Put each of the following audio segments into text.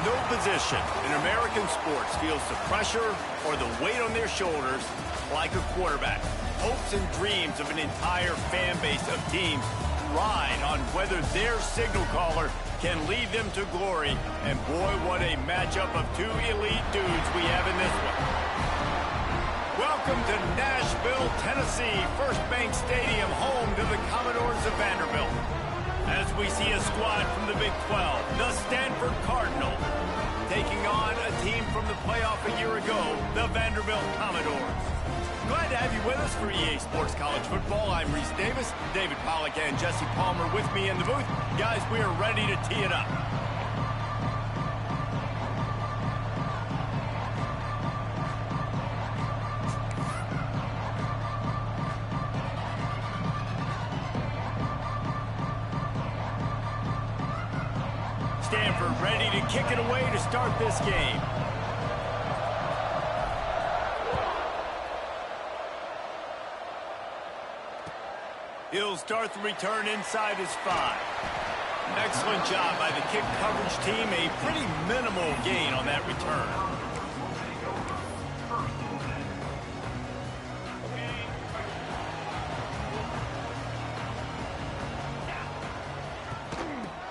No position in American sports feels the pressure or the weight on their shoulders like a quarterback. Hopes and dreams of an entire fan base of teams ride on whether their signal caller can lead them to glory. And boy, what a matchup of two elite dudes we have in this one. Welcome to Nashville, Tennessee, First Bank Stadium, home to the Commodores of Vanderbilt. As we see a squad from the Big 12, the Stanford Cardinals, taking on a team from the playoff a year ago, the Vanderbilt Commodores. Glad to have you with us for EA Sports College Football. I'm Reese Davis, David Pollack and Jesse Palmer with me in the booth. Guys, we are ready to tee it up. Stanford ready to kick it away to start this game. He'll start the return inside his 5. Excellent job by the kick coverage team. A pretty minimal gain on that return.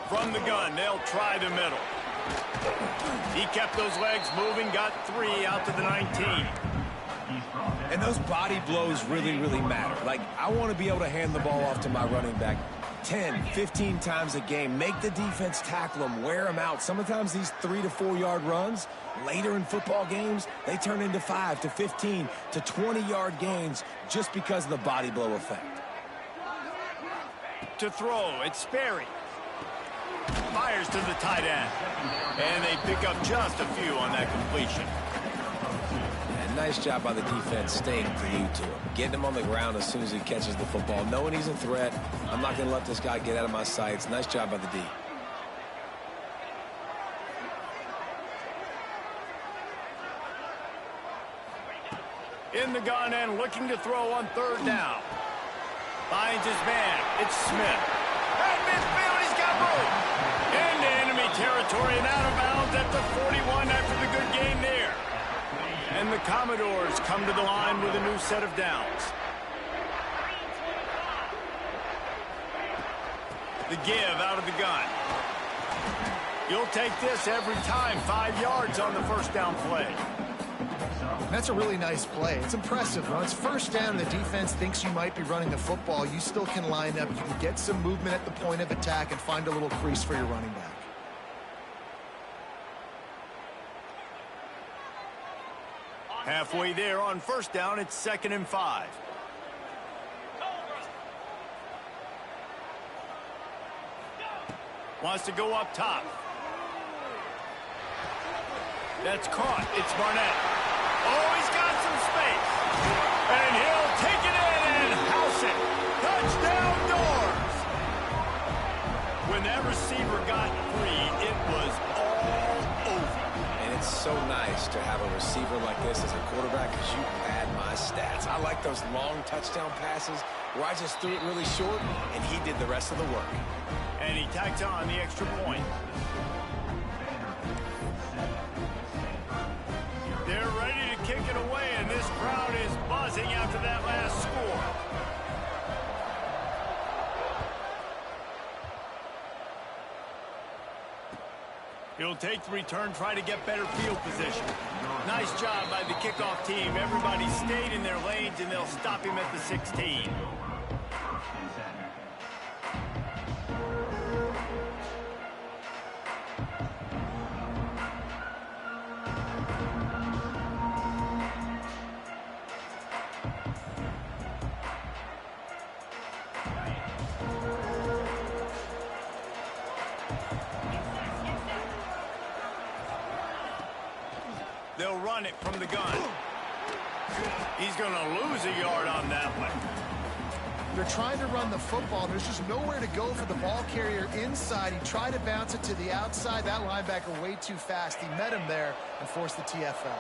From the gun, they'll try the middle. He kept those legs moving, got 3 out to the 19. And those body blows really matter. Like, I want to be able to hand the ball off to my running back 10, 15 times a game. Make the defense tackle them, wear them out. Sometimes these 3 to 4 yard runs, later in football games, they turn into 5 to 15 to 20 yard gains just because of the body blow effect. To throw, it's Sperry. Fires to the tight end. And they pick up just a few on that completion. And nice job by the defense staying glued to him. Getting him on the ground as soon as he catches the football. Knowing he's a threat, I'm not going to let this guy get out of my sights. Nice job by the D. In the gun and looking to throw on 3rd down. Finds his man. It's Smith. At midfield, he's got room. Into enemy territory and out of bounds at the 41 after the good game there. And the Commodores come to the line with a new set of downs. The give out of the gun. You'll take this every time. 5 yards on the first down play. That's a really nice play. It's impressive. When it's first down and the defense thinks you might be running the football, you still can line up. You can get some movement at the point of attack and find a little crease for your running back. Halfway there on first down, it's 2nd and 5. Wants to go up top. That's caught. It's Barnett. Oh, he's got some space. And he'll take it in and house it. Touchdown, Doors. When that receiver got free, it was all over. And it's so nice to have a receiver like this as a quarterback because you pad my stats. I like those long touchdown passes where I just threw it really short and he did the rest of the work. And he tacked on the extra point. They're ready to kick it away, and this crowd is buzzing after that last score. He'll take the return, try to get better field position. Nice job by the kickoff team. Everybody stayed in their lanes, and they'll stop him at the 16. They'll run it from the gun. He's going to lose a yard on that one. They're trying to run the football. There's just nowhere to go for the ball carrier inside. He tried to bounce it to the outside. That linebacker way too fast. He met him there and forced the TFL.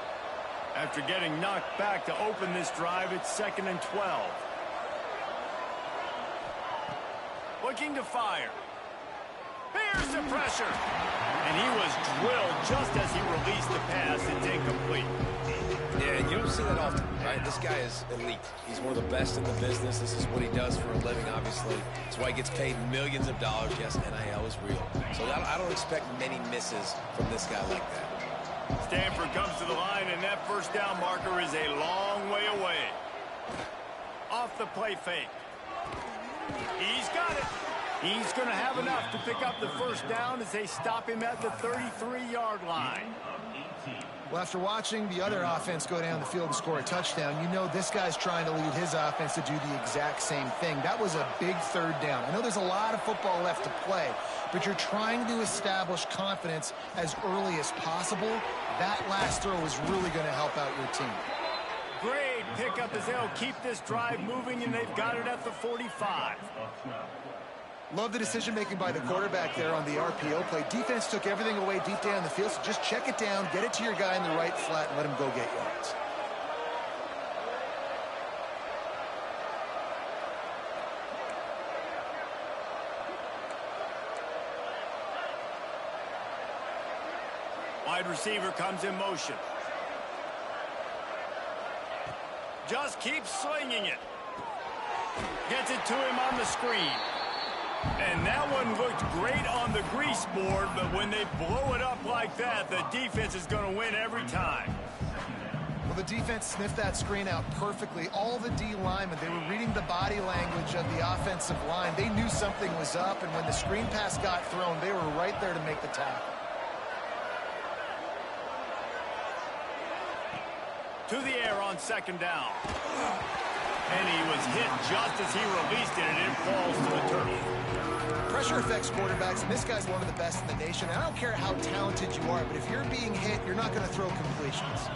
After getting knocked back to open this drive, it's 2nd and 12. Looking to fire. Here's the pressure. And he was drilled just as he released the pass. It's incomplete. Yeah, you don't see that often, right? This guy is elite. He's one of the best in the business. This is what he does for a living, obviously. That's why he gets paid millions of dollars. Yes, NIL is real. So I don't expect many misses from this guy like that. Stanford comes to the line, and that first down marker is a long way away. Off the play fake. He's got it. He's going to have enough to pick up the first down as they stop him at the 33-yard line. Well, after watching the other offense go down the field and score a touchdown, you know this guy's trying to lead his offense to do the exact same thing. That was a big third down. I know there's a lot of football left to play, but you're trying to establish confidence as early as possible. That last throw is really going to help out your team. Great pickup as they'll keep this drive moving, and they've got it at the 45. Love the decision-making by the quarterback there on the RPO play. Defense took everything away deep down the field, so just check it down, get it to your guy in the right flat, and let him go get yards. Wide receiver comes in motion. Just keeps slinging it. Gets it to him on the screen. And that one looked great on the grease board, but when they blow it up like that, the defense is going to win every time. Well, the defense sniffed that screen out perfectly. All the D linemen, they were reading the body language of the offensive line. They knew something was up, and when the screen pass got thrown, they were right there to make the tackle. To the air on second down. And he was hit just as he released it, and it falls to the turf. Pressure affects quarterbacks, and this guy's one of the best in the nation. I don't care how talented you are, but if you're being hit, you're not going to throw completions.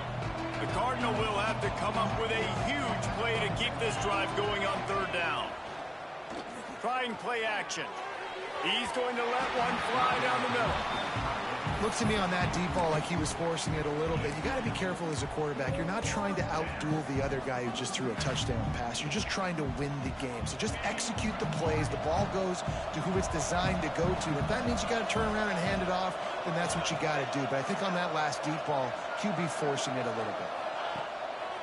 The Cardinal will have to come up with a huge play to keep this drive going on third down. Trying play action. He's going to let one fly down the middle. Looks to me on that deep ball like he was forcing it a little bit. You got to be careful as a quarterback. You're not trying to outduel the other guy who just threw a touchdown pass. You're just trying to win the game. So just execute the plays. The ball goes to who it's designed to go to. If that means you got to turn around and hand it off, then that's what you got to do. But I think on that last deep ball, QB forcing it a little bit.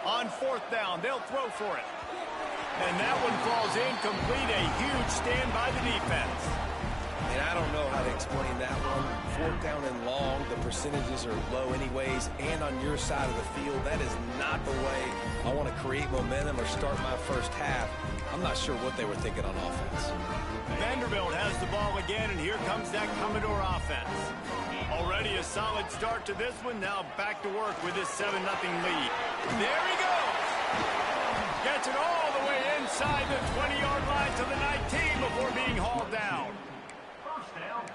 On fourth down, they'll throw for it. And that one falls incomplete. A huge stand by the defense. And I don't know how to explain that one. Fourth down and long, the percentages are low anyways, and on your side of the field, that is not the way I want to create momentum or start my first half. I'm not sure what they were thinking on offense. Vanderbilt has the ball again, and here comes that Commodore offense. Already a solid start to this one. Now back to work with this 7-0 lead. There he goes. Gets it all the way inside the 20-yard line to the 19 before being hauled down.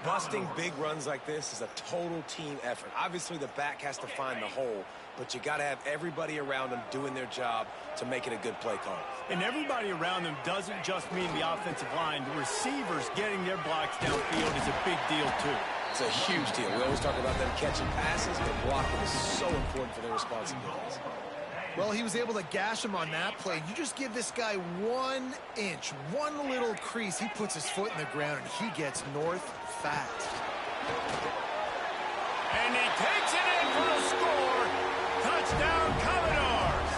Busting big runs like this is a total team effort. Obviously, the back has to find the hole, but you got to have everybody around them doing their job to make it a good play call. And everybody around them doesn't just mean the offensive line. The receivers getting their blocks downfield is a big deal, too. It's a huge deal. We always talk about them catching passes, but blocking is so important for their responsibilities. Well, he was able to gash him on that play. You just give this guy 1 inch, one little crease. He puts his foot in the ground, and he gets north fast. And he takes it in for the score. Touchdown, Commodores.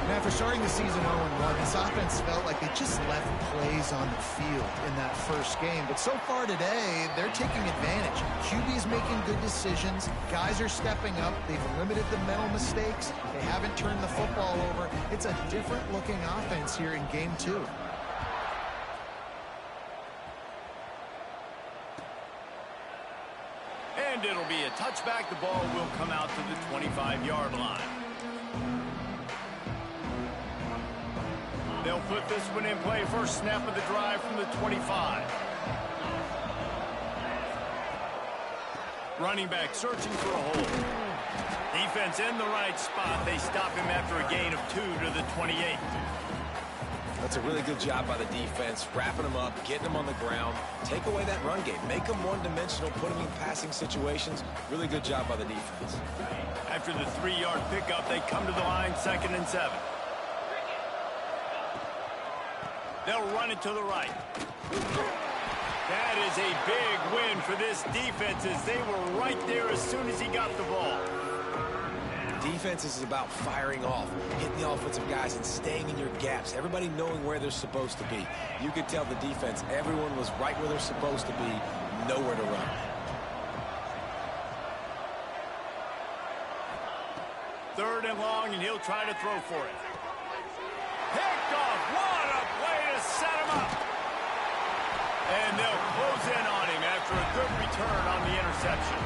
Now, after starting the season 0-1, this offense felt like they just left plays on the field in that first game. But so far today, they're taking advantage. QB is making good decisions. Guys are stepping up. They've limited the mental mistakes. They haven't turned the football over. It's a different-looking offense here in Game 2. And it'll be a touchback. The ball will come out to the 25-yard line. They'll put this one in play. First snap of the drive from the 25. Running back searching for a hole. Defense in the right spot. They stop him after a gain of 2 to the 28. That's a really good job by the defense, wrapping them up, getting them on the ground. Take away that run game. Make them one-dimensional, put them in passing situations. Really good job by the defense. After the 3-yard pickup, they come to the line, 2nd and 7. They'll run it to the right. That is a big win for this defense as they were right there as soon as he got the ball. Defense is about firing off, hitting the offensive guys and staying in your gaps. Everybody knowing where they're supposed to be. You could tell the defense, everyone was right where they're supposed to be, nowhere to run. Third and long, and he'll try to throw for it. Picked off. What a play to set him up. And they'll close in on him after a good return on the interception.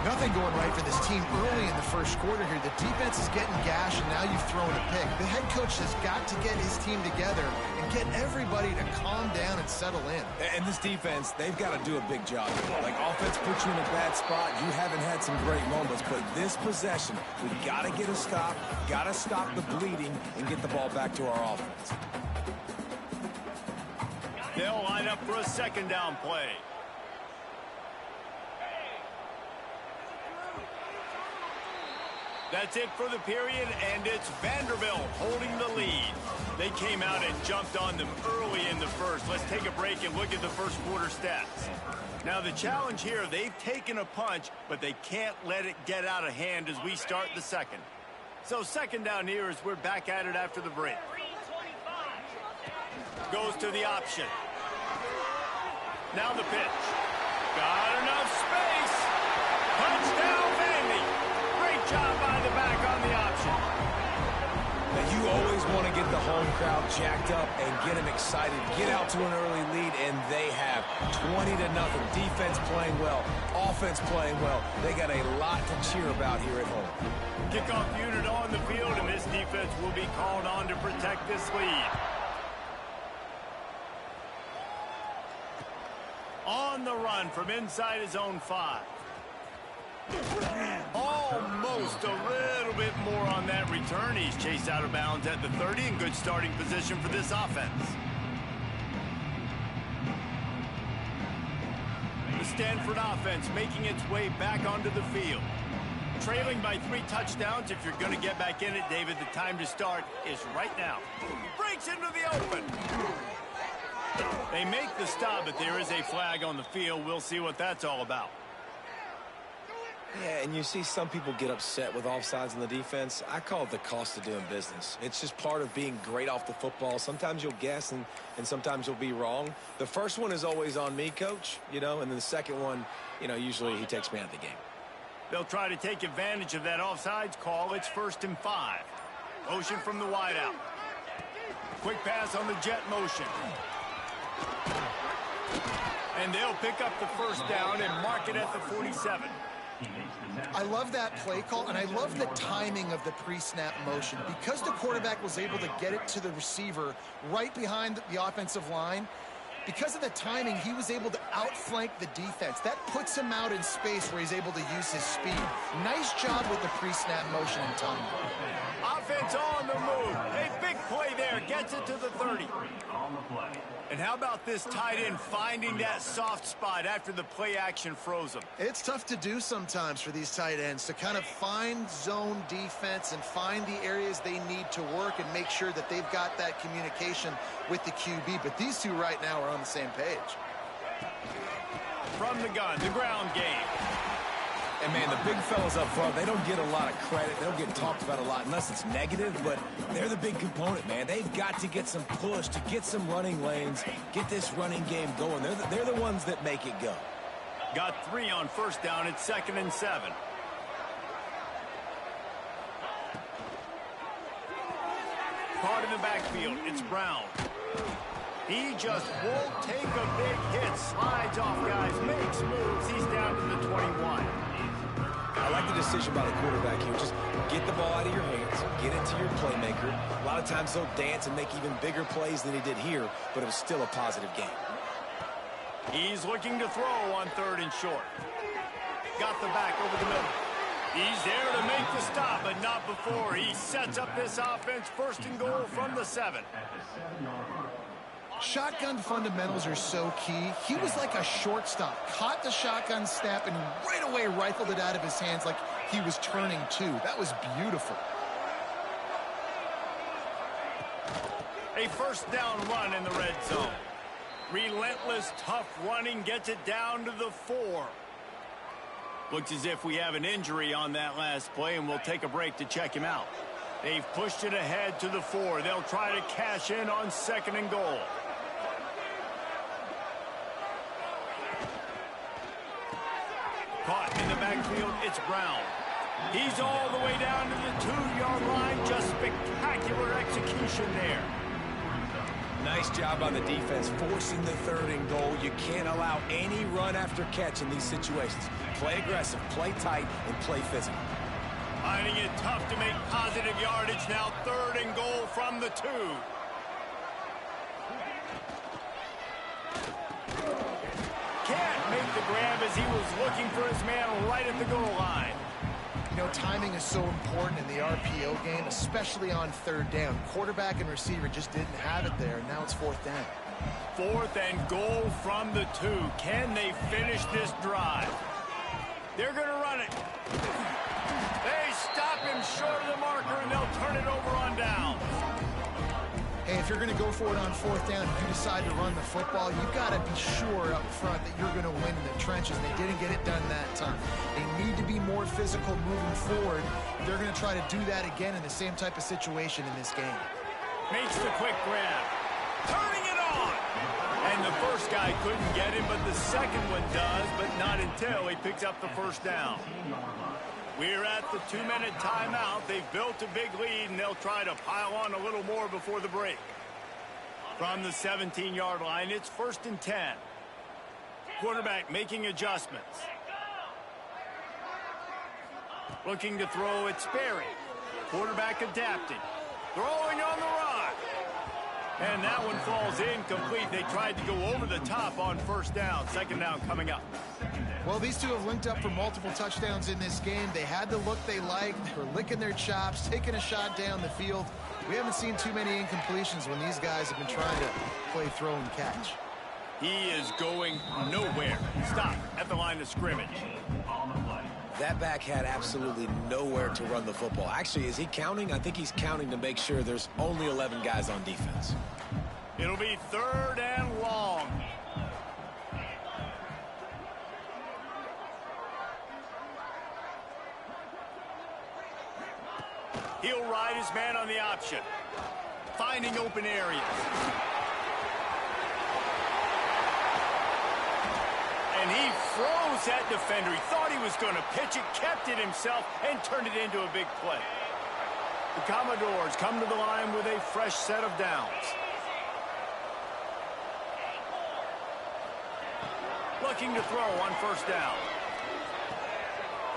Nothing going right for this team early in the first quarter here. The defense is getting gashed, and now you've thrown a pick. The head coach has got to get his team together and get everybody to calm down and settle in. And this defense, they've got to do a big job. Like, offense puts you in a bad spot. You haven't had some great moments, but this possession, we got to get a stop, got to stop the bleeding, and get the ball back to our offense. They'll line up for a second down play. That's it for the period, and it's Vanderbilt holding the lead. They came out and jumped on them early in the first. Let's take a break and look at the first quarter stats. Now, the challenge here, they've taken a punch, but they can't let it get out of hand as we start the second. So second down here as we're back at it after the break. Goes to the option. Now the pitch. Got enough space. Touchdown, Vandy. Great job by the back on the option. Now, you always want to get the home crowd jacked up and get them excited. Get out to an early lead, and they have 20-0. Defense playing well, offense playing well. They got a lot to cheer about here at home. Kickoff unit on the field, and this defense will be called on to protect this lead. On the run from inside his own 5. Almost a little bit more on that return. He's chased out of bounds at the 30 in good starting position for this offense. The Stanford offense making its way back onto the field. Trailing by 3 touchdowns. If you're going to get back in it, David, the time to start is right now. Breaks into the open. They make the stop, but there is a flag on the field. We'll see what that's all about. Yeah, and you see some people get upset with offsides in the defense. I call it the cost of doing business. It's just part of being great off the football. Sometimes you'll guess and sometimes you'll be wrong. The first one is always on me, Coach, and then the second one, usually he takes me out of the game. They'll try to take advantage of that offsides call. It's 1st and 5. Motion from the wideout. Quick pass on the jet motion. And they'll pick up the first down and mark it at the 47. I love that play call, and I love the timing of the pre-snap motion. Because the quarterback was able to get it to the receiver right behind the offensive line, because of the timing, he was able to outflank the defense. That puts him out in space where he's able to use his speed. Nice job with the pre-snap motion and timing. Offense on the move. A big play there. Gets it to the 30. And how about this tight end finding that soft spot after the play action froze him? It's tough to do sometimes for these tight ends to kind of find zone defense and find the areas they need to work and make sure that they've got that communication with the QB. But these two right now are on the same page. From the gun, the ground game. And, man, the big fellas up front, they don't get a lot of credit. They don't get talked about a lot unless it's negative, but they're the big component, man. They've got to get some push, to get some running lanes, get this running game going. They're the ones that make it go. Got 3 on first down. It's 2nd and 7. Part in the backfield. It's Brown. He just won't take a big hit. Slides off guys, makes moves. He's down to the 21. I like the decision by the quarterback here. Just get the ball out of your hands, get it to your playmaker. A lot of times they'll dance and make even bigger plays than he did here, but it was still a positive game. He's looking to throw on 3rd and short. Got the back over the middle. He's there to make the stop, but not before. He sets up this offense 1st and goal from the 7. Shotgun fundamentals are so key. He was like a shortstop, caught the shotgun snap and right away rifled it out of his hands like he was turning 2. That was beautiful. A 1st down run in the red zone. Relentless, tough running gets it down to the 4. Looks as if we have an injury on that last play, and we'll take a break to check him out. They've pushed it ahead to the 4. They'll try to cash in on 2nd and goal. Caught in the backfield, it's Brown. He's all the way down to the 2-yard line. Just spectacular execution there. Nice job on the defense, forcing the 3rd and goal. You can't allow any run after catch in these situations. Play aggressive, play tight, and play physical. Finding it tough to make positive yardage now. 3rd and goal from the 2. Can't make the grab as he was looking for his man right at the goal line. You know, timing is so important in the RPO game, especially on 3rd down. Quarterback and receiver just didn't have it there, and now it's 4th down. 4th and goal from the 2. Can they finish this drive? They're going to run it. They stop him short of the marker, and they'll turn it over on down. Hey, if you're going to go for it on 4th down, if you decide to run the football, you've got to be sure up front that you're going to win in the trenches. They didn't get it done that time. They need to be more physical moving forward. They're going to try to do that again in the same type of situation in this game. Makes the quick grab. Turning it on. And the first guy couldn't get him, but the second one does, but not until he picks up the 1st down. We're at the 2-minute timeout. They've built a big lead, and they'll try to pile on a little more before the break. From the 17-yard line, it's 1st and 10. Quarterback making adjustments. Looking to throw, it's Sperry. Quarterback adapting. Throwing on the run. And that one falls incomplete. They tried to go over the top on 1st down. 2nd down coming up. Well, these two have linked up for multiple touchdowns in this game. They had the look they liked. They were licking their chops, taking a shot down the field. We haven't seen too many incompletions when these guys have been trying to play throw and catch. He is going nowhere. Stop at the line of scrimmage. That back had absolutely nowhere to run the football. Actually, is he counting? I think he's counting to make sure there's only 11 guys on defense. It'll be 3rd and long. He'll ride his man on the option. Finding open areas. And he froze that defender. He thought he was going to pitch it, kept it himself, and turned it into a big play. The Commodores come to the line with a fresh set of downs. Looking to throw on 1st down.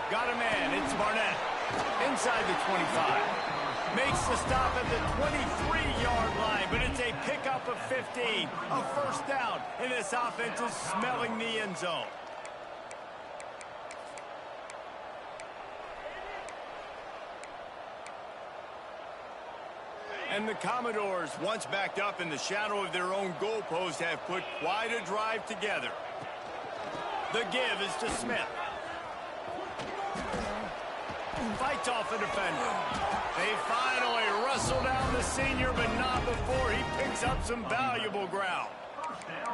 Got a man. It's Barnett. Inside the 25. Makes the stop at the 23-yard line, but it's a pickup of 15. A 1st down, and this offense is smelling the end zone. And the Commodores, once backed up in the shadow of their own goalpost, have put quite a drive together. The give is to Smith. Fights off a defender. They finally wrestle down the senior, but not before he picks up some valuable ground.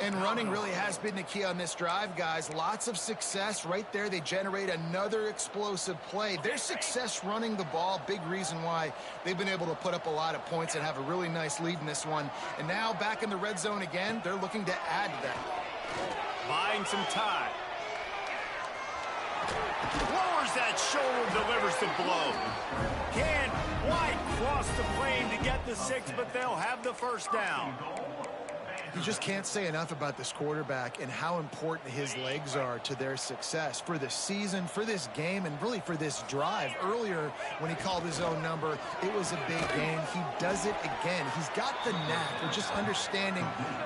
And running really has been the key on this drive, guys. Lots of success right there. They generate another explosive play. Their success running the ball, big reason why they've been able to put up a lot of points and have a really nice lead in this one. And now back in the red zone again, they're looking to add to that. Buying some time. Lowers that shoulder, delivers the blow. Can't quite cross the plane to get the 6, but they'll have the 1st down. You just can't say enough about this quarterback and how important his legs are to their success for the season, for this game, and really for this drive. Earlier, when he called his own number, it was a big game. He does it again. He's got the knack for just understanding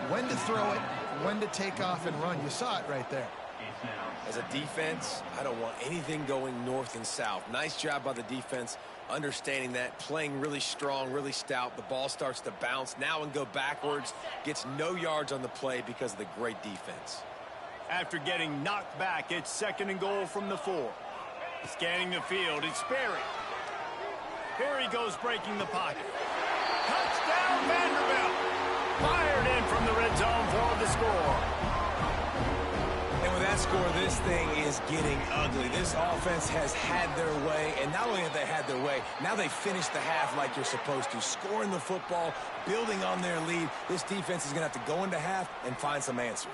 when to throw it, when to take off and run. You saw it right there. As a defense, I don't want anything going north and south. Nice job by the defense, understanding that, playing really strong, really stout. The ball starts to bounce now and go backwards. Gets no yards on the play because of the great defense. After getting knocked back, it's 2nd and goal from the 4. Scanning the field, it's Sperry. Here he goes breaking the pocket. Touchdown Vanderbilt! Fired and from the red zone for the score. And with that score, this thing is getting ugly. This offense has had their way, and not only have they had their way, now they finished the half like you're supposed to, scoring the football, building on their lead. This defense is going to have to go into half and find some answers.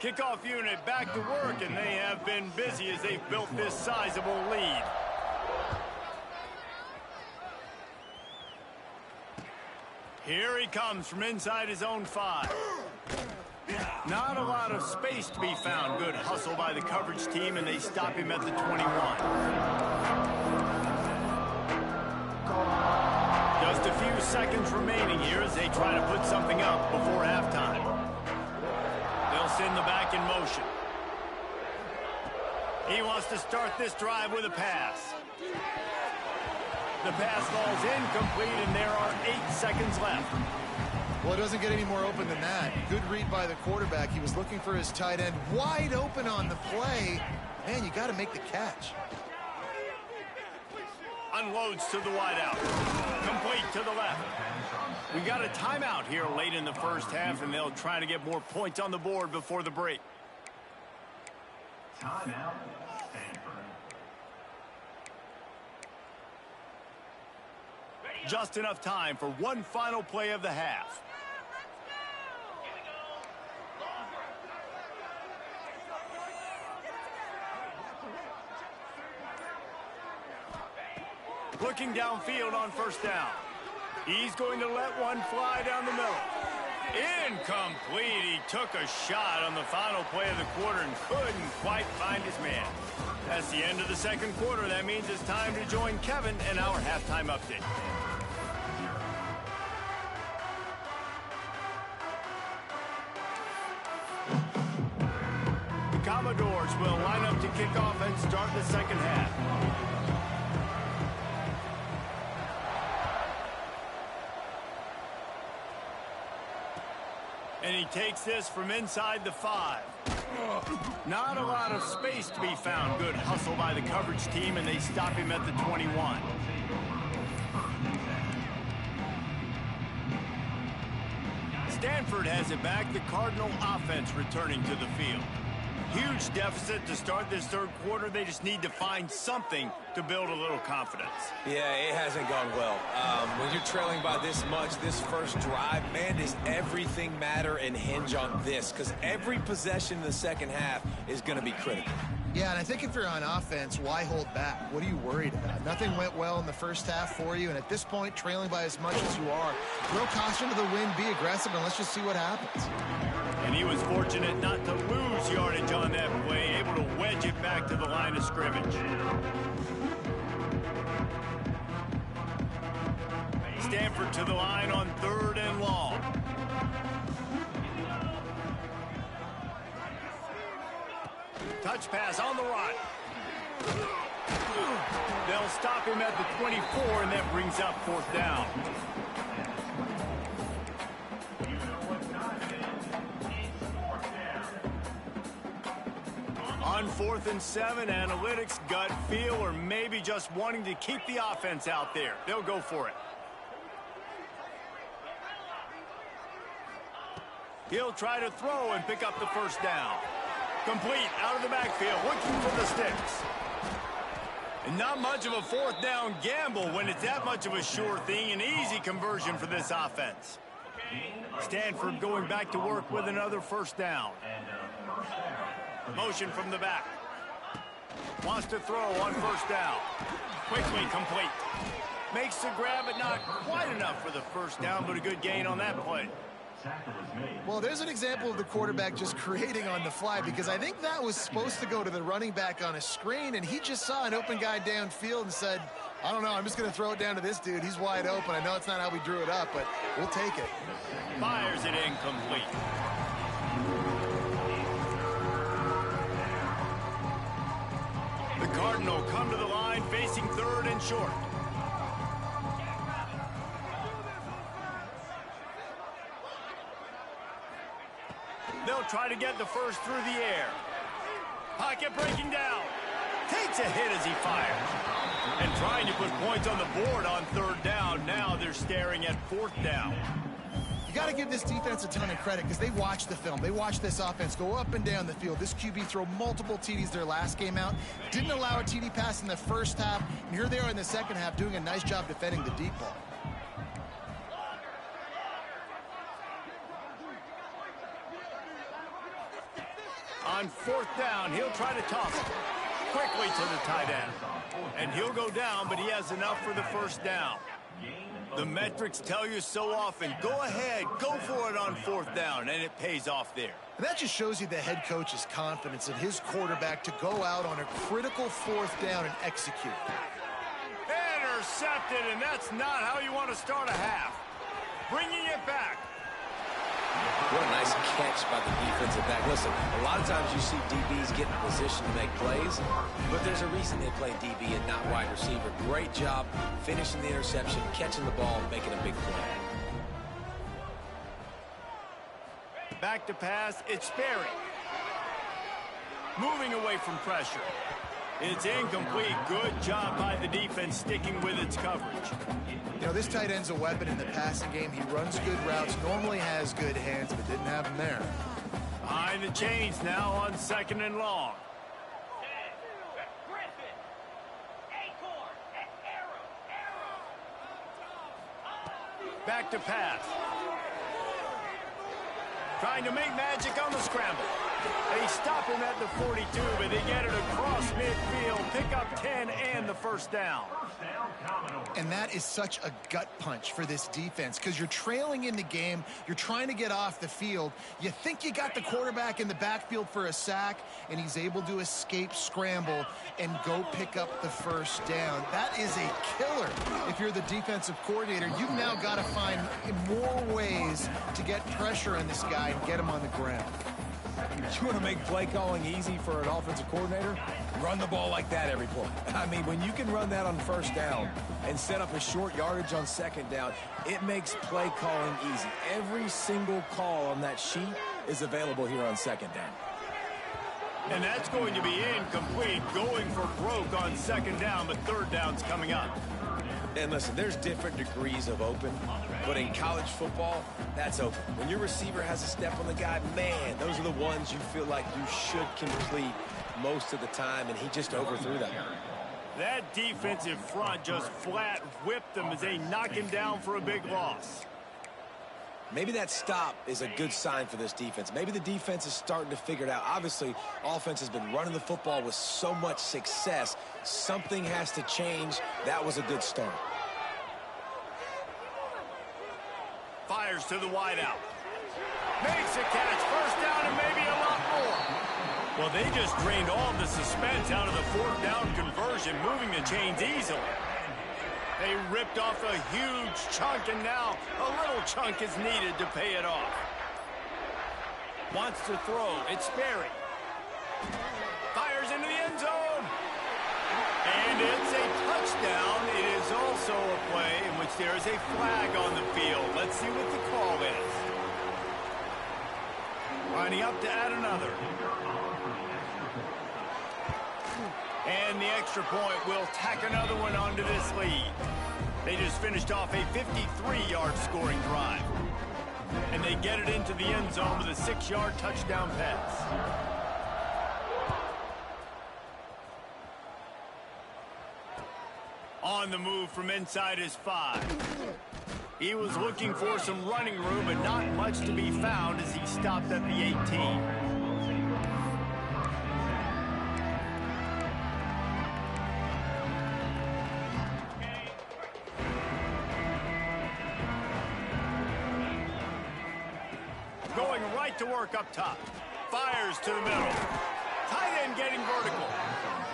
Kickoff unit back to work, and they have been busy as they've built this sizable lead. Here he comes from inside his own 5. Not a lot of space to be found. Good hustle by the coverage team, and they stop him at the 21. Just a few seconds remaining here as they try to put something up before halftime. They'll send the back in motion. He wants to start this drive with a pass. The pass falls incomplete, and there are 8 seconds left. Well, it doesn't get any more open than that. Good read by the quarterback. He was looking for his tight end wide open on the play. Man, you got to make the catch. Unloads to the wideout. Complete to the left. We got a timeout here late in the first half, and they'll try to get more points on the board before the break. Timeout. Just enough time for one final play of the half. Looking downfield on first down. He's going to let one fly down the middle. Incomplete. He took a shot on the final play of the quarter and couldn't quite find his man. That's the end of the second quarter. That means it's time to join Kevin in our halftime update. The Commodores will line up to kick off and start the second half. And he takes this from inside the 5. Not a lot of space to be found. Good hustle by the coverage team, and they stop him at the 21. Stanford has it back. The Cardinal offense returning to the field. Huge deficit to start this third quarter. They just need to find something to build a little confidence. Yeah, it hasn't gone well. When you're trailing by this much, this first drive, man, does everything matter and hinge on this? Because every possession in the second half is going to be critical. Yeah, and I think if you're on offense, why hold back? What are you worried about? Nothing went well in the first half for you, and at this point, trailing by as much as you are, throw caution to the wind, be aggressive, and let's just see what happens. And he was fortunate not to lose yardage on that play, able to wedge it back to the line of scrimmage. Stanford to the line on 3rd and long. Touch pass on the run. They'll stop him at the 24, and that brings up 4th down. On 4th and 7, analytics, gut feel, or maybe just wanting to keep the offense out there. They'll go for it. He'll try to throw and pick up the first down. Complete out of the backfield, looking for the sticks. And not much of a 4th down gamble when it's that much of a sure thing. An easy conversion for this offense. Stanford going back to work with another first down. Motion from the back. Wants to throw on first down. Quickly complete. Makes the grab, but not quite enough for the first down, but a good gain on that play. Well, there's an example of the quarterback just creating on the fly, because I think that was supposed to go to the running back on a screen, and he just saw an open guy downfield and said, I don't know, I'm just going to throw it down to this dude. He's wide open. I know it's not how we drew it up, but we'll take it. Fires it incomplete. The Cardinal come to the line facing 3rd and short. They'll try to get the first through the air. Pocket breaking down. Takes a hit as he fires. And trying to put points on the board on third down. Now they're staring at fourth down. You got to give this defense a ton of credit because they watched the film. They watched this offense go up and down the field. This QB throw multiple TDs their last game out. Didn't allow a TD pass in the first half. And here they are in the second half doing a nice job defending the deep ball. On fourth down, he'll try to toss it quickly to the tight end. And he'll go down, but he has enough for the first down. The metrics tell you so often, go ahead, go for it on fourth down, and it pays off there. And that just shows you the head coach's confidence in his quarterback to go out on a critical fourth down and execute. Intercepted, and that's not how you want to start a half. Bringing it back. What a nice catch by the defensive back. Listen, a lot of times you see DBs get in position to make plays, but there's a reason they play DB and not wide receiver. Great job finishing the interception, catching the ball, and making a big play. Back to pass, it's Sperry. Moving away from pressure. It's incomplete. Good job by the defense sticking with its coverage. You know, this tight end's a weapon in the passing game. He runs good routes, normally has good hands, but didn't have them there. Behind the chains now on second and long. Back to pass. Trying to make magic on the scramble. They stop him at the 42, but they get it across midfield, pick up 10 and the first down. And that is such a gut punch for this defense because you're trailing in the game. You're trying to get off the field. You think you got the quarterback in the backfield for a sack, and he's able to escape scramble and go pick up the first down. That is a killer. If you're the defensive coordinator, you've now got to find more ways to get pressure on this guy and get him on the ground. You want to make play calling easy for an offensive coordinator? Run the ball like that every play. I mean, when you can run that on first down and set up a short yardage on second down, it makes play calling easy. Every single call on that sheet is available here on second down. And that's going to be incomplete, going for broke on second down, but third down's coming up. And listen, there's different degrees of open, but in college football, that's open. When your receiver has a step on the guy, man, those are the ones you feel like you should complete most of the time, and he just overthrew that. That defensive front just flat whipped them as they knock him down for a big loss. Maybe that stop is a good sign for this defense. Maybe the defense is starting to figure it out. Obviously, offense has been running the football with so much success. Something has to change. That was a good start. Fires to the wideout. Makes a catch. First down and maybe a lot more. Well, they just drained all the suspense out of the fourth down conversion, moving the chains easily. They ripped off a huge chunk, and now a little chunk is needed to pay it off. Wants to throw. It's Sperry. Fires into the end zone. And it's a touchdown. It is also a play in which there is a flag on the field. Let's see what the call is. Lining up to add another. And the extra point will tack another one onto this lead. They just finished off a 53-yard scoring drive. And they get it into the end zone with a 6-yard touchdown pass. On the move from inside his 5. He was looking for some running room, but not much to be found as he stopped at the 18. Going right to work up top. Fires to the middle. Tight end getting vertical.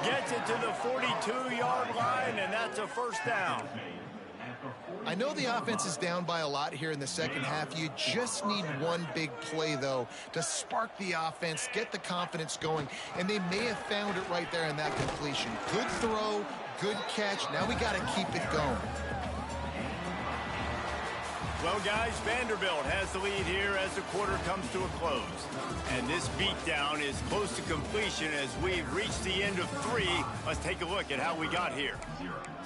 Gets it to the 42-yard line, and that's a first down. I know the offense is down by a lot here in the second half. You just need one big play, though, to spark the offense, get the confidence going, and they may have found it right there in that completion. Good throw, good catch. Now we got to keep it going. Well, guys, Vanderbilt has the lead here as the quarter comes to a close. And this beatdown is close to completion as we've reached the end of 3. Let's take a look at how we got here.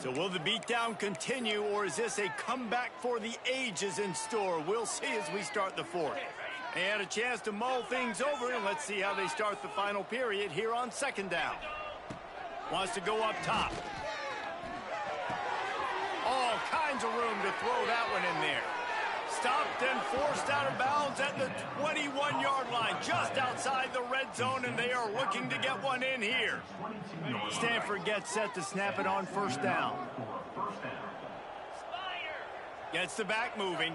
So will the beatdown continue, or is this a comeback for the ages in store? We'll see as we start the 4th. They had a chance to mull things over, and let's see how they start the final period here on 2nd down. Wants to go up top. All kinds of room to throw that one in there. Stopped and forced out of bounds at the 21-yard line, just outside the red zone, and they are looking to get one in here. Stanford gets set to snap it on 1st down. Gets the back moving.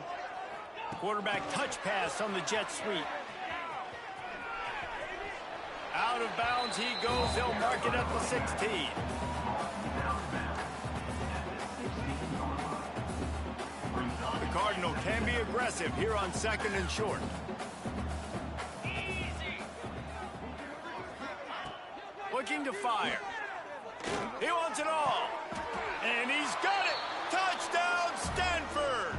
Quarterback touch pass on the jet sweep. Out of bounds he goes. They'll mark it at the 16. The Cardinal can be aggressive here on 2nd and short. Looking to fire. He wants it all. And he's got it. Touchdown, Stanford.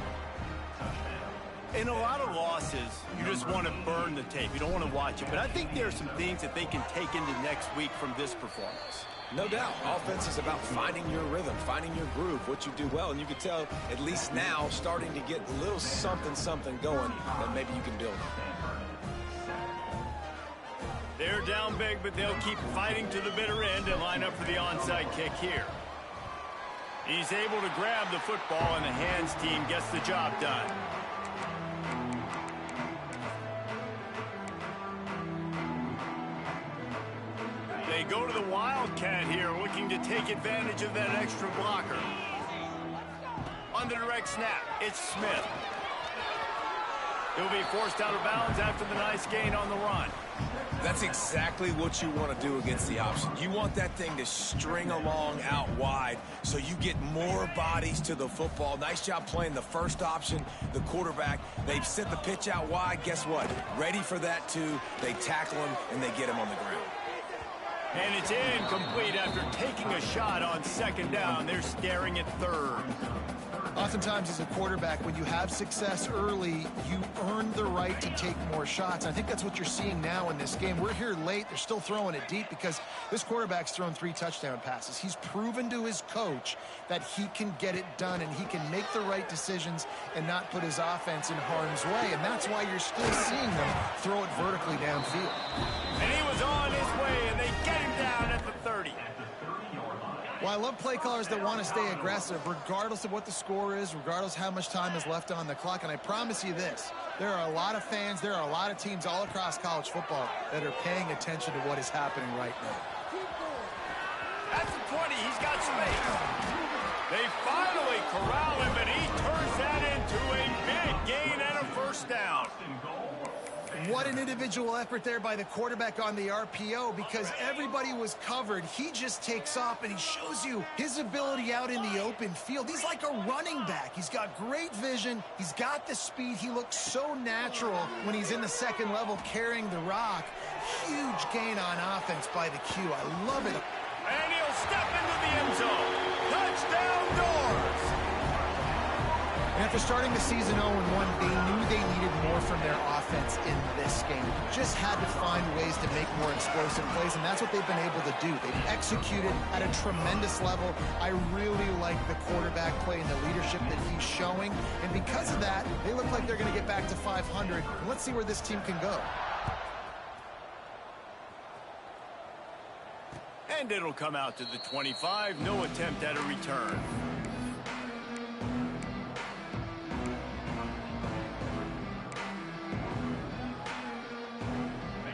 In a lot of losses, you just want to burn the tape. You don't want to watch it. But I think there are some things that they can take into next week from this performance. No doubt. Offense is about finding your rhythm, finding your groove, what you do well. And you can tell, at least now, starting to get a little something going that maybe you can build on. They're down big, but they'll keep fighting to the bitter end and line up for the onside kick here. He's able to grab the football, and the hands team gets the job done. They go to the Wildcat here, looking to take advantage of that extra blocker. On the direct snap, it's Smith. He'll be forced out of bounds after the nice gain on the run. That's exactly what you want to do against the option. You want that thing to string along out wide so you get more bodies to the football. Nice job playing the first option, the quarterback. They've sent the pitch out wide. Guess what? Ready for that too. They tackle him, and they get him on the ground. And it's incomplete after taking a shot on 2nd down. They're staring at 3rd. Oftentimes as a quarterback, when you have success early, you earn the right to take more shots. I think that's what you're seeing now in this game. We're here late. They're still throwing it deep because this quarterback's thrown 3 touchdown passes. He's proven to his coach that he can get it done and he can make the right decisions and not put his offense in harm's way. And that's why you're still seeing them throw it vertically downfield. And he was on his way, and they get him down at the 30. Well, I love play callers that want to stay aggressive, regardless of what the score is, regardless how much time is left on the clock. And I promise you this, there are a lot of fans, there are a lot of teams all across college football that are paying attention to what is happening right now. At the 20, he's got space. They finally corral him, and he turns that into a big gain and a 1st down. What an individual effort there by the quarterback on the RPO, because everybody was covered. He just takes off, and he shows you his ability out in the open field. He's like a running back. He's got great vision. He's got the speed. He looks so natural when he's in the 2nd level carrying the rock. Huge gain on offense by the Q. I love it. And he'll step into the end zone. Touchdown, Doors. And after starting the season 0-1, they knew they needed more from their offense in this game. Just had to find ways to make more explosive plays, and that's what they've been able to do. They've executed at a tremendous level. I really like the quarterback play and the leadership that he's showing. And because of that, they look like they're going to get back to 500. And let's see where this team can go. And it'll come out to the 25. No attempt at a return.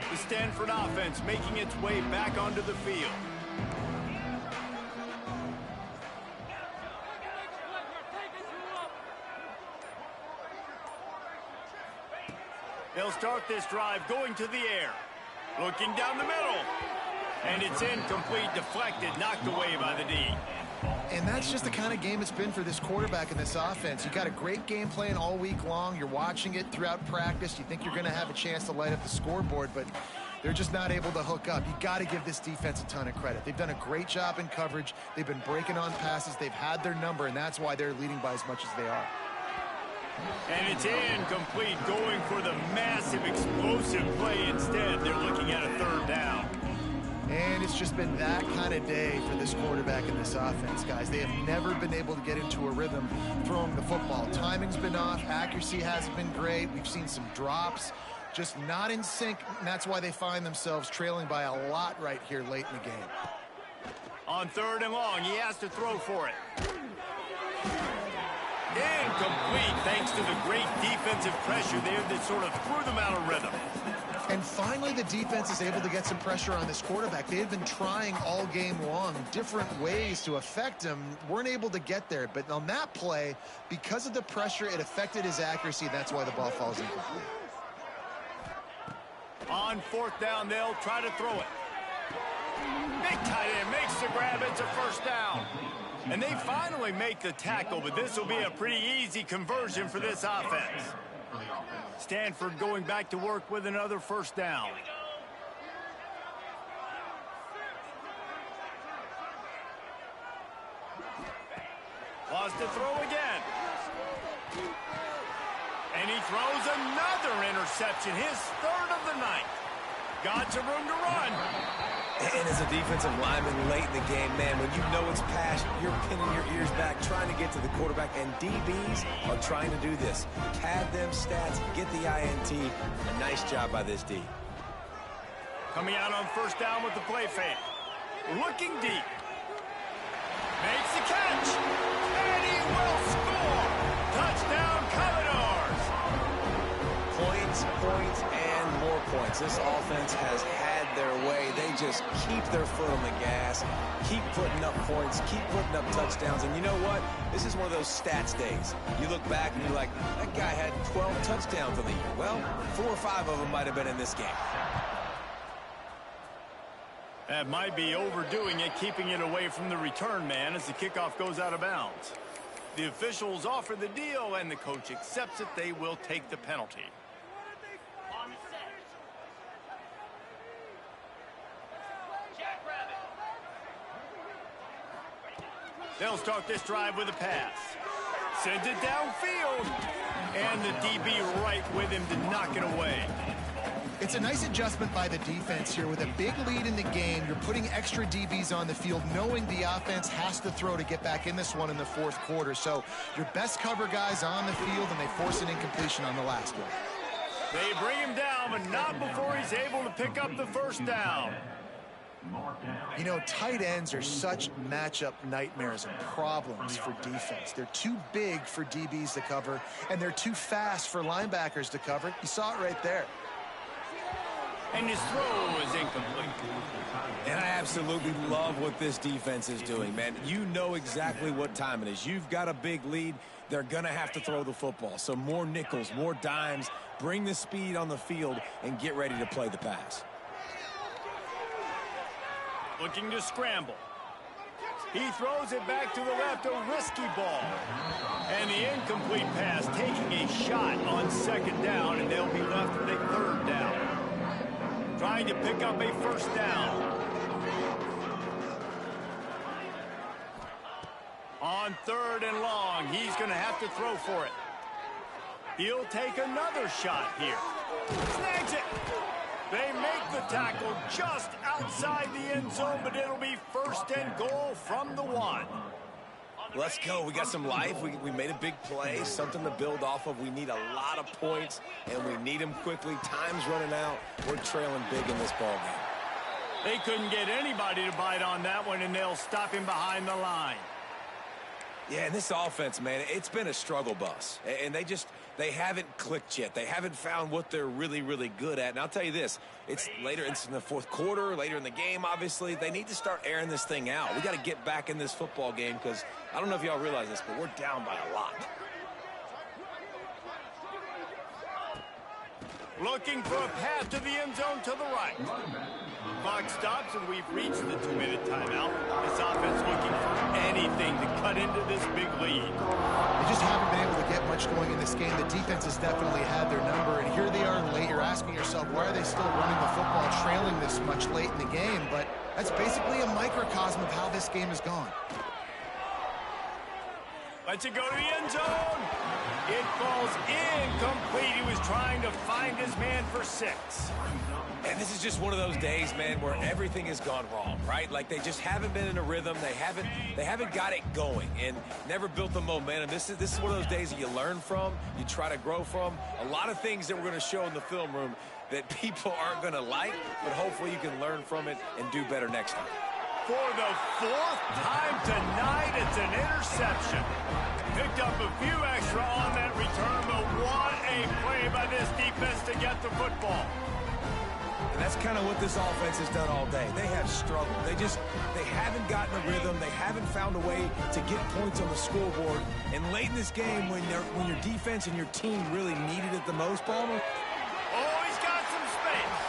The Stanford offense making its way back onto the field. They'll start this drive going to the air. Looking down the middle. And it's incomplete, deflected, knocked away by the D. And that's just the kind of game it's been for this quarterback and this offense. You got a great game plan all week long. You're watching it throughout practice. You think you're going to have a chance to light up the scoreboard, but they're just not able to hook up. You got to give this defense a ton of credit. They've done a great job in coverage. They've been breaking on passes. They've had their number, and that's why they're leading by as much as they are. And it's incomplete, going for the massive explosive play instead. They're looking at a third down. And it's just been that kind of day for this quarterback and this offense, guys. They have never been able to get into a rhythm throwing the football. Timing's been off. Accuracy hasn't been great. We've seen some drops. Just not in sync, and that's why they find themselves trailing by a lot right here late in the game. On third and long, he has to throw for it. Incomplete, thanks to the great defensive pressure there that sort of threw them out of rhythm. And finally, the defense is able to get some pressure on this quarterback. They had been trying all game long different ways to affect him. Weren't able to get there. But on that play, because of the pressure, it affected his accuracy. That's why the ball falls incomplete. On fourth down, they'll try to throw it. Big tight end makes the grab. It's a first down. And they finally make the tackle, but this will be a pretty easy conversion for this offense. Stanford going back to work with another first down. Wants to throw again. And he throws another interception, his third of the night. Got some room to run. And as a defensive lineman late in the game, man, when you know it's pass, you're pinning your ears back, trying to get to the quarterback, and DBs are trying to do this. Pad them stats, get the INT. A nice job by this D. Coming out on first down with the play fake. Looking deep. Makes the catch. And he will score. Touchdown, Commodores. Points, and more points. This offense has had their way. They just keep their foot on the gas, keep putting up points, keep putting up touchdowns. And you know what? This is one of those stats days. You look back and you're like, that guy had 12 touchdowns on the year. Well, 4 or 5 of them might have been in this game. That might be overdoing it, keeping it away from the return man as the kickoff goes out of bounds. The officials offer the deal, and the coach accepts it. They will take the penalty. They'll start this drive with a pass. Sends it downfield. And the DB right with him to knock it away. It's a nice adjustment by the defense here. With a big lead in the game, you're putting extra DBs on the field, knowing the offense has to throw to get back in this one in the fourth quarter. So your best cover guys on the field, and they force an incompletion on the last one. They bring him down, but not before he's able to pick up the first down. You know, tight ends are such matchup nightmares and problems for defense. They're too big for DBs to cover, and they're too fast for linebackers to cover. You saw it right there. And his throw is incomplete. And I absolutely love what this defense is doing, man. You know exactly what time it is. You've got a big lead. They're going to have to throw the football. So more nickels, more dimes, bring the speed on the field, and get ready to play the pass. Looking to scramble. He throws it back to the left, a risky ball. And the incomplete pass taking a shot on second down, and they'll be left with a third down. Trying to pick up a first down. On third and long, he's going to have to throw for it. He'll take another shot here. Snags it. They make the tackle just outside the end zone, but it'll be first and goal from the 1. Let's go. We got some life. We made a big play, something to build off of. We need a lot of points, and we need them quickly. Time's running out. We're trailing big in this ball game. They couldn't get anybody to bite on that one, and they'll stop him behind the line. Yeah, and this offense, man, it's been a struggle bus. And they haven't clicked yet. They haven't found what they're really, really good at. And I'll tell you this, it's in the fourth quarter, later in the game, obviously. They need to start airing this thing out. We got to get back in this football game because I don't know if y'all realize this, but we're down by a lot. Looking for a path to the end zone to the right. Clock stops, and we've reached the 2-minute timeout. This offense looking for anything to cut into this big lead. They just haven't been able to get much going in this game. The defense has definitely had their number, and here they are late. You're asking yourself, why are they still running the football, trailing this much late in the game? But that's basically a microcosm of how this game has gone. Lets it go to the end zone. It falls incomplete. He was trying to find his man for 6. And this is just one of those days, man, where everything has gone wrong, right? Like they just haven't been in a rhythm. They haven't got it going and never built the momentum. This is one of those days that you learn from, you try to grow from. A lot of things that we're going to show in the film room that people aren't going to like, but hopefully you can learn from it and do better next time. For the 4th time tonight, it's an interception. Picked up a few extra on that return, but what a play by this defense to get the football. And that's kind of what this offense has done all day. They have struggled. They haven't gotten a rhythm. They haven't found a way to get points on the scoreboard. And late in this game, when your defense and your team really needed it the most, Palmer. Oh, he's got some space.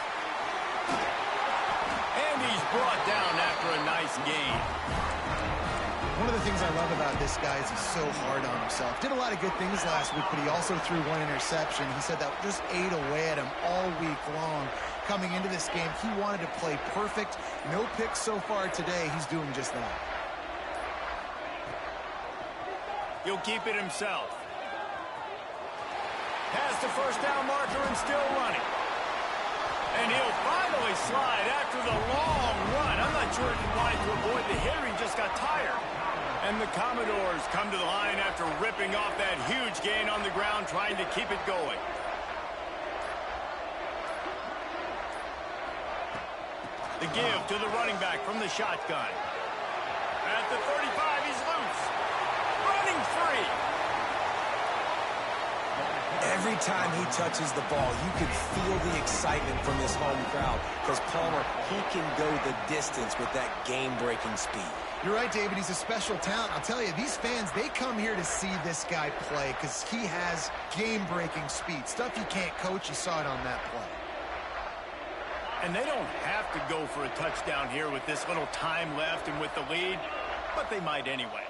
And he's brought down after a nice gain. One of the things I love about this guy is he's so hard on himself. Did a lot of good things last week, but he also threw 1 interception. He said that just ate away at him all week long. Coming into this game, he wanted to play perfect. No picks so far today. He's doing just that. He'll keep it himself. Past the first down marker and still running. And he'll finally slide after the long run. I'm not sure if he wanted to avoid the hit or he just got tired. And the Commodores come to the line after ripping off that huge gain on the ground, trying to keep it going. The give to the running back from the shotgun. At the 35, he's loose. Running free. Every time he touches the ball, you can feel the excitement from this home crowd because, Palmer, he can go the distance with that game-breaking speed. You're right, David. He's a special talent. I'll tell you, these fans, they come here to see this guy play because he has game-breaking speed. Stuff you can't coach. You saw it on that play. And they don't have to go for a touchdown here with this little time left and with the lead, but they might anyway.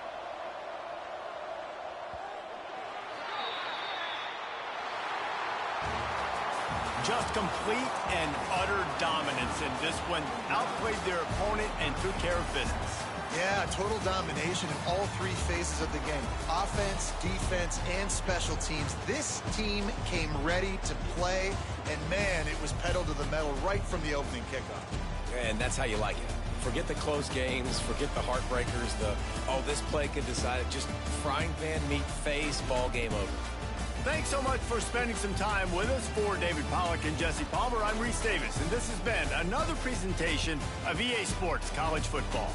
Just complete and utter dominance in this one. Outplayed their opponent and took care of business. Yeah, total domination in all 3 phases of the game. Offense, defense, and special teams. This team came ready to play, and man, it was pedal to the metal right from the opening kickoff. And that's how you like it. Forget the close games, forget the heartbreakers, this play could decide it. Just frying pan, meat, face, ball game over. Thanks so much for spending some time with us. For David Pollack and Jesse Palmer, I'm Reese Davis, and this has been another presentation of EA Sports College Football.